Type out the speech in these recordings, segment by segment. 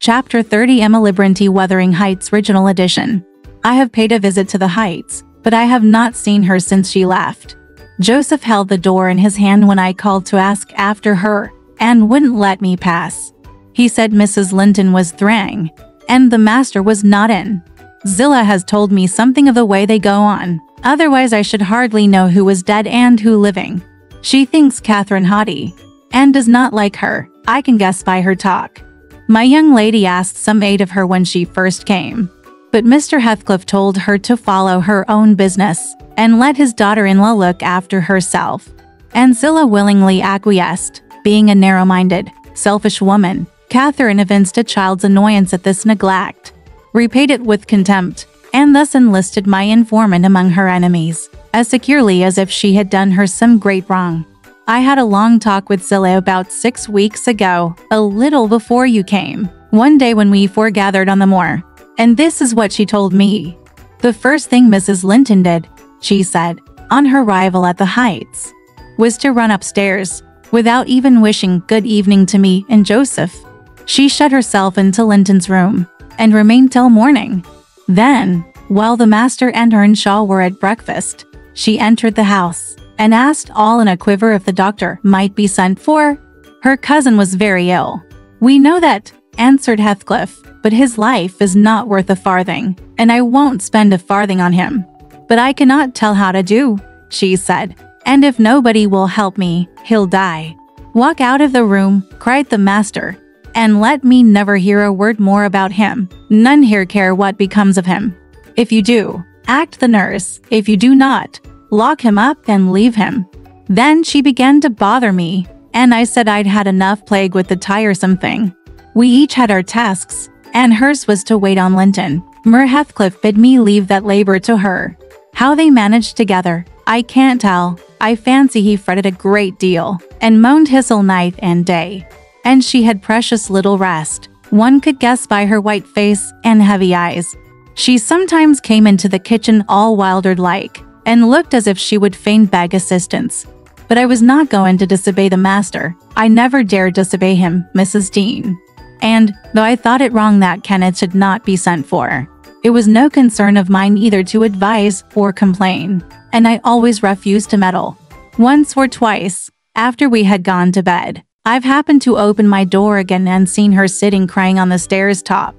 Chapter 30 EmilyBronte Wuthering Heights Original Edition. I have paid a visit to the Heights, but I have not seen her since she left. Joseph held the door in his hand when I called to ask after her, and wouldn't let me pass. He said Mrs. Linton was thrang, and the master was not in. Zillah has told me something of the way they go on, otherwise I should hardly know who was dead and who living. She thinks Catherine haughty, and does not like her, I can guess by her talk. My young lady asked some aid of her when she first came, but Mr. Heathcliff told her to follow her own business, and let his daughter-in-law look after herself. And Zillah willingly acquiesced, being a narrow-minded, selfish woman. Catherine evinced a child's annoyance at this neglect, repaid it with contempt, and thus enlisted my informant among her enemies, as securely as if she had done her some great wrong. I had a long talk with Zillah about 6 weeks ago, a little before you came, one day when we foregathered on the moor, and this is what she told me. The first thing Mrs. Linton did, she said, on her arrival at the Heights, was to run upstairs, without even wishing good evening to me and Joseph. She shut herself into Linton's room, and remained till morning. Then, while the master and Earnshaw were at breakfast, she entered the house, and asked all in a quiver if the doctor might be sent for. Her cousin was very ill. We know that, answered Heathcliff, but his life is not worth a farthing, and I won't spend a farthing on him. But I cannot tell how to do, she said, and if nobody will help me, he'll die. Walk out of the room, cried the master, and let me never hear a word more about him. None here care what becomes of him. If you do, act the nurse. If you do not, lock him up and leave him. Then she began to bother me, and I said I'd had enough plague with the tiresome thing. We each had our tasks, and hers was to wait on Linton. Mer Heathcliff bid me leave that labor to her. How they managed together, I can't tell. I fancy he fretted a great deal, and moaned hissle night and day. And she had precious little rest. One could guess by her white face and heavy eyes. She sometimes came into the kitchen all wildered-like, and looked as if she would fain beg assistance. But I was not going to disobey the master. I never dared disobey him, Mrs. Dean. And, though I thought it wrong that Kenneth should not be sent for, it was no concern of mine either to advise or complain, and I always refused to meddle. Once or twice, after we had gone to bed, I've happened to open my door again and seen her sitting crying on the stairs top.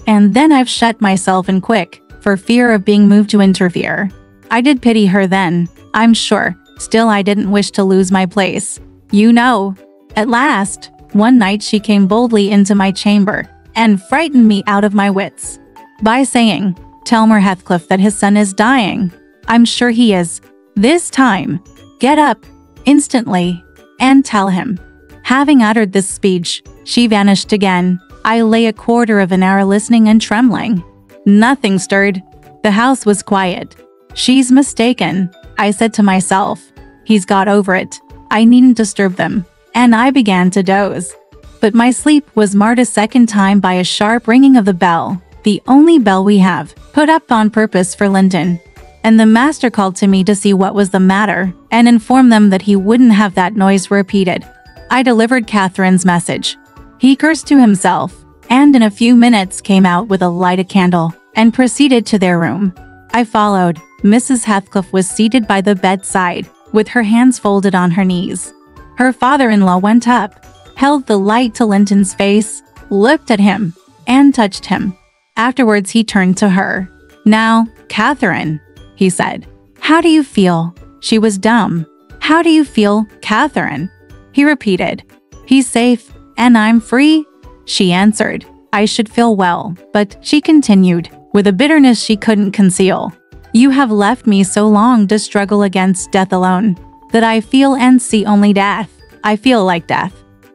And then I've shut myself in quick, for fear of being moved to interfere. I did pity her then, I'm sure, still I didn't wish to lose my place. You know. At last, one night she came boldly into my chamber, and frightened me out of my wits, by saying, "Tell Mer Heathcliff that his son is dying. I'm sure he is. This time, get up, instantly, and tell him." Having uttered this speech, she vanished again. I lay a quarter of an hour listening and trembling. Nothing stirred. The house was quiet. She's mistaken, I said to myself. He's got over it. I needn't disturb them. And I began to doze. But my sleep was marred a second time by a sharp ringing of the bell, the only bell we have, put up on purpose for Linton. And the master called to me to see what was the matter, and informed them that he wouldn't have that noise repeated. I delivered Catherine's message. He cursed to himself, and in a few minutes came out with a lighted candle, and proceeded to their room. I followed. Mrs. Heathcliff was seated by the bedside, with her hands folded on her knees. Her father-in-law went up, held the light to Linton's face, looked at him, and touched him. Afterwards he turned to her. "Now, Catherine," he said, "how do you feel?" She was dumb. "How do you feel, Catherine?" He repeated. "He's safe, and I'm free," she answered. "I should feel well, but," she continued, with a bitterness she couldn't conceal, "you have left me so long to struggle against death alone, that I feel and see only death. I feel like death."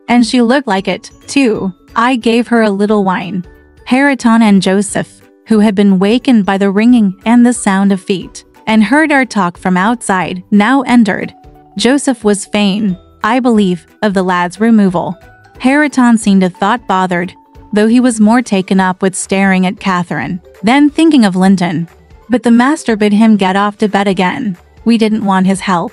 And she looked like it, too. I gave her a little wine. Hareton and Joseph, who had been wakened by the ringing and the sound of feet, and heard our talk from outside, now entered. Joseph was fain, I believe, of the lad's removal. Hareton seemed a thought bothered, though he was more taken up with staring at Catherine than thinking of Linton. But the master bid him get off to bed again. We didn't want his help.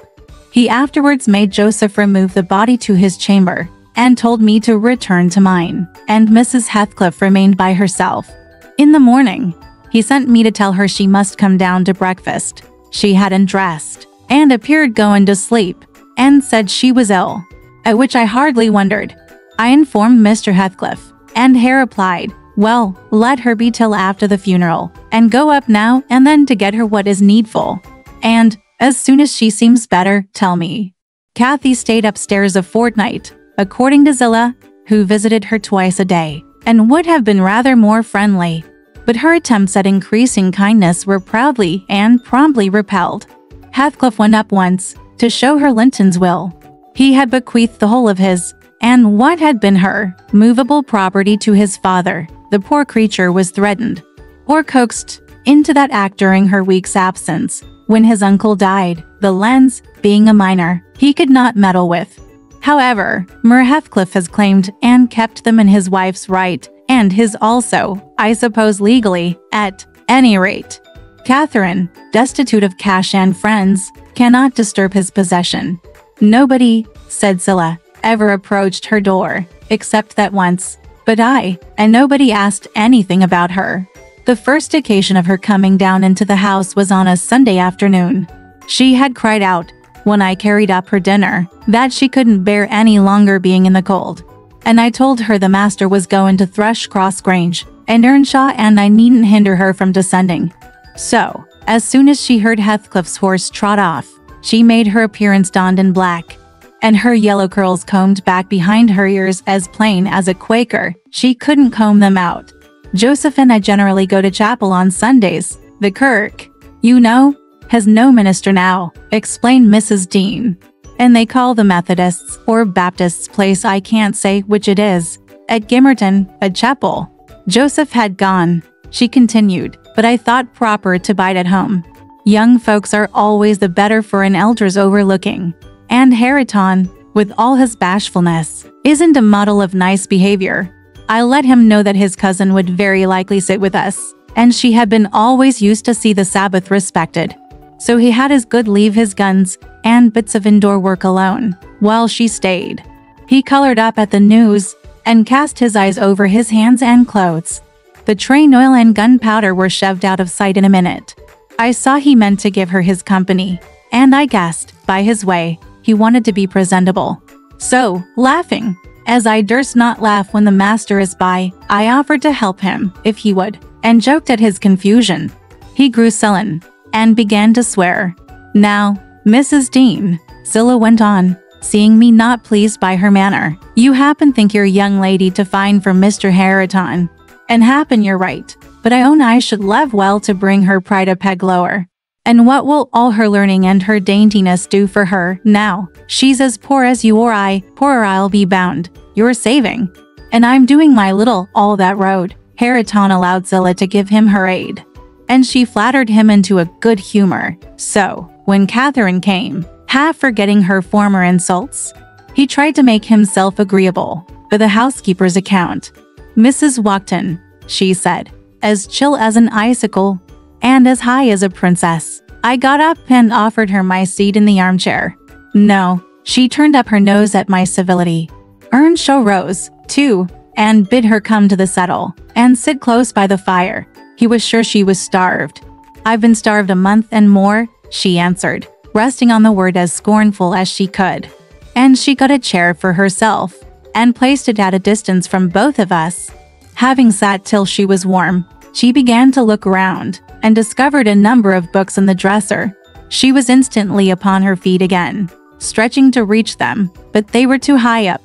He afterwards made Joseph remove the body to his chamber, and told me to return to mine, and Mrs. Heathcliff remained by herself. In the morning, he sent me to tell her she must come down to breakfast. She hadn't dressed, and appeared going to sleep, and said she was ill, at which I hardly wondered. I informed Mr. Heathcliff, and he replied, "Well, let her be till after the funeral, and go up now and then to get her what is needful. And, as soon as she seems better, tell me." Kathy stayed upstairs a fortnight, according to Zillah, who visited her twice a day, and would have been rather more friendly. But her attempts at increasing kindness were proudly and promptly repelled. Heathcliff went up once, to show her Linton's will. He had bequeathed the whole of his, and what had been her, movable property to his father. The poor creature was threatened, or coaxed, into that act during her week's absence, when his uncle died, the lands, being a minor, he could not meddle with. However, Mer Heathcliff has claimed and kept them in his wife's right, and his also, I suppose legally, at any rate. Catherine, destitute of cash and friends, cannot disturb his possession. Nobody, said Zillah, ever approached her door, except that once, but and nobody asked anything about her. The first occasion of her coming down into the house was on a Sunday afternoon. She had cried out, when I carried up her dinner, that she couldn't bear any longer being in the cold. And I told her the master was going to Thrushcross Grange, and Earnshaw, and I needn't hinder her from descending. So, as soon as she heard Heathcliff's horse trot off, she made her appearance donned in black, and her yellow curls combed back behind her ears as plain as a Quaker. She couldn't comb them out. Joseph and I generally go to chapel on Sundays. The kirk, you know, has no minister now, explained Mrs. Dean. And they call the Methodists or Baptists place, I can't say which it is, at Gimmerton, a chapel. Joseph had gone, she continued, but I thought proper to bide at home. Young folks are always the better for an elder's overlooking. And Hareton, with all his bashfulness, isn't a model of nice behavior. I let him know that his cousin would very likely sit with us, and she had been always used to see the Sabbath respected. So he had as good leave his guns and bits of indoor work alone, while she stayed. He colored up at the news, and cast his eyes over his hands and clothes. The train oil and gunpowder were shoved out of sight in a minute. I saw he meant to give her his company, and I guessed, by his way, he wanted to be presentable. So, laughing, as I durst not laugh when the master is by, I offered to help him, if he would, and joked at his confusion. He grew sullen, and began to swear. Now, Mrs. Dean, Zillah went on, seeing me not pleased by her manner, you happen think your young lady to fine for Mr. Hareton, and happen you're right, but I own I should love well to bring her pride a peg lower. And what will all her learning and her daintiness do for her, now? She's as poor as you or I, poorer I'll be bound. You're saving. And I'm doing my little, all that road. Hareton allowed Zillah to give him her aid. And she flattered him into a good humor. So, when Catherine came, half forgetting her former insults, he tried to make himself agreeable, for the housekeeper's account. Mrs. Walkden, she said, as chill as an icicle, and as high as a princess. I got up and offered her my seat in the armchair. No, she turned up her nose at my civility. Earnshaw rose, too, and bid her come to the settle, and sit close by the fire. He was sure she was starved. I've been starved a month and more, she answered, resting on the word as scornful as she could. And she got a chair for herself, and placed it at a distance from both of us. Having sat till she was warm, she began to look round, and discovered a number of books in the dresser. She was instantly upon her feet again, stretching to reach them, but they were too high up.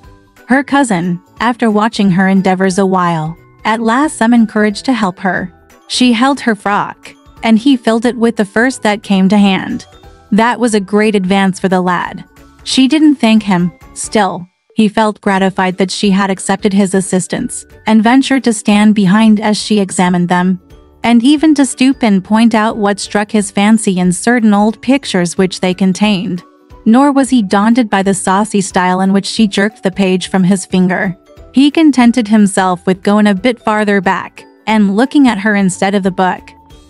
Her cousin, after watching her endeavors a while, at last summoned courage to help her. She held her frock, and he filled it with the first that came to hand. That was a great advance for the lad. She didn't thank him, still, he felt gratified that she had accepted his assistance, and ventured to stand behind as she examined them, and even to stoop and point out what struck his fancy in certain old pictures which they contained. Nor was he daunted by the saucy style in which she jerked the page from his finger. He contented himself with going a bit farther back, and looking at her instead of the book.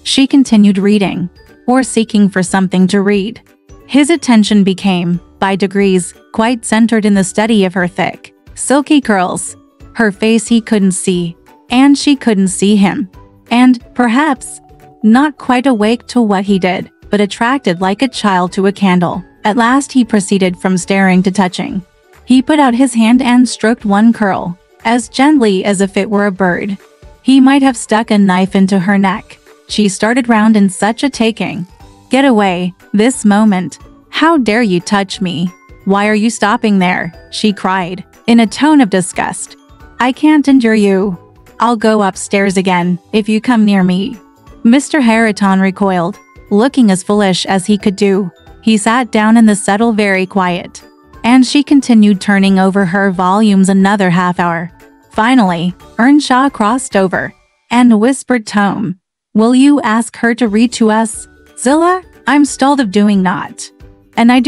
She continued reading, or seeking for something to read. His attention became, by degrees, quite centered in the study of her thick, silky curls. Her face he couldn't see, and she couldn't see him. And, perhaps, not quite awake to what he did, but attracted like a child to a candle. At last he proceeded from staring to touching. He put out his hand and stroked one curl, as gently as if it were a bird. He might have stuck a knife into her neck. She started round in such a taking. "Get away, this moment. How dare you touch me? Why are you stopping there?" she cried, in a tone of disgust. "I can't endure you. I'll go upstairs again, if you come near me." Mr. Harriton recoiled, looking as foolish as he could do. He sat down in the settle very quiet, and she continued turning over her volumes another half hour. Finally, Earnshaw crossed over, and whispered Tome, "Will you ask her to read to us, Zillah? I'm stalled of doing not. And I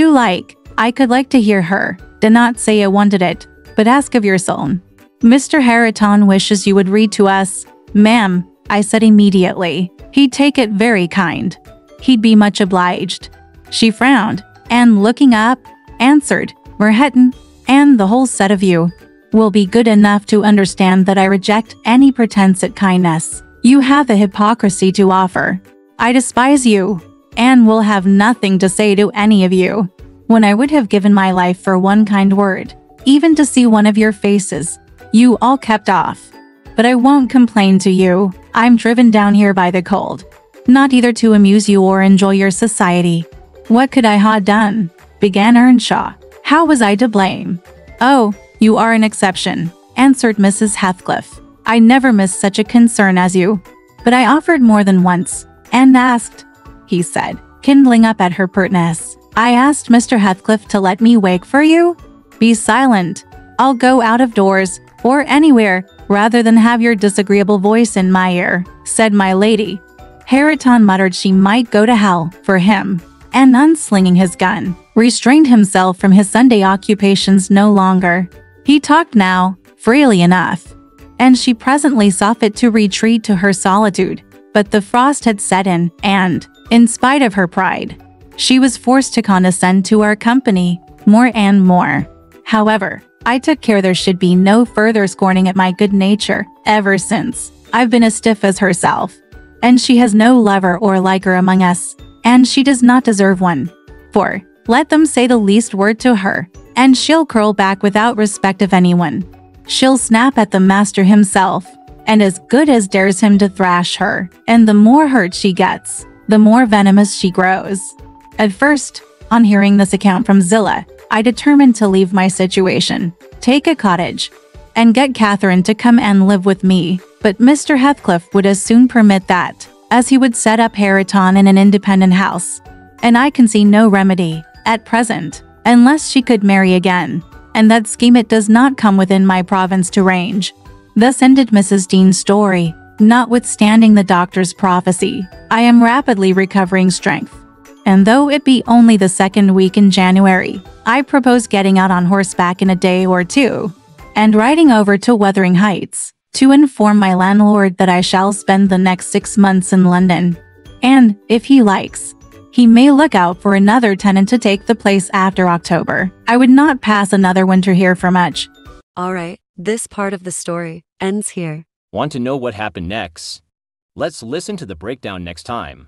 could like to hear her. Do not say I wanted it, but ask of your son. Mr. Harriton wishes you would read to us, ma'am," I said immediately. "He'd take it very kind. He'd be much obliged." She frowned, and looking up, answered, "Merheton, and the whole set of you, will be good enough to understand that I reject any pretense at kindness. You have the hypocrisy to offer. I despise you, and will have nothing to say to any of you, when I would have given my life for one kind word, even to see one of your faces. You all kept off. But I won't complain to you. I'm driven down here by the cold, not either to amuse you or enjoy your society." "What could I ha' done?" began Earnshaw. "How was I to blame?" "Oh, you are an exception," answered Mrs. Heathcliff. "I never missed such a concern as you. But I offered more than once, and asked," he said, kindling up at her pertness. "I asked Mr. Heathcliff to let me wake for you? Be silent. I'll go out of doors, or anywhere, rather than have your disagreeable voice in my ear," said my lady. Harriton muttered she might go to hell for him, and unslinging his gun, restrained himself from his Sunday occupations no longer. He talked now, freely enough, and she presently saw fit to retreat to her solitude, but the frost had set in, and, in spite of her pride, she was forced to condescend to our company more and more. However, I took care there should be no further scorning at my good nature. Ever since, I've been as stiff as herself, and she has no lover or liker among us, and she does not deserve one. For, let them say the least word to her, and she'll curl back without respect of anyone. She'll snap at the master himself, and as good as dares him to thrash her, and the more hurt she gets, the more venomous she grows. At first, on hearing this account from Zillah, I determined to leave my situation, take a cottage, and get Catherine to come and live with me, but Mr. Heathcliff would as soon permit that, as he would set up Harriton in an independent house, and I can see no remedy, at present, unless she could marry again, and that scheme it does not come within my province to range. Thus ended Mrs. Dean's story. Notwithstanding the doctor's prophecy, I am rapidly recovering strength, and though it be only the second week in January, I propose getting out on horseback in a day or two, and riding over to Wuthering Heights, to inform my landlord that I shall spend the next 6 months in London, and, if he likes, he may look out for another tenant to take the place after October. I would not pass another winter here for much. Alright, this part of the story ends here. Want to know what happened next? Let's listen to the breakdown next time.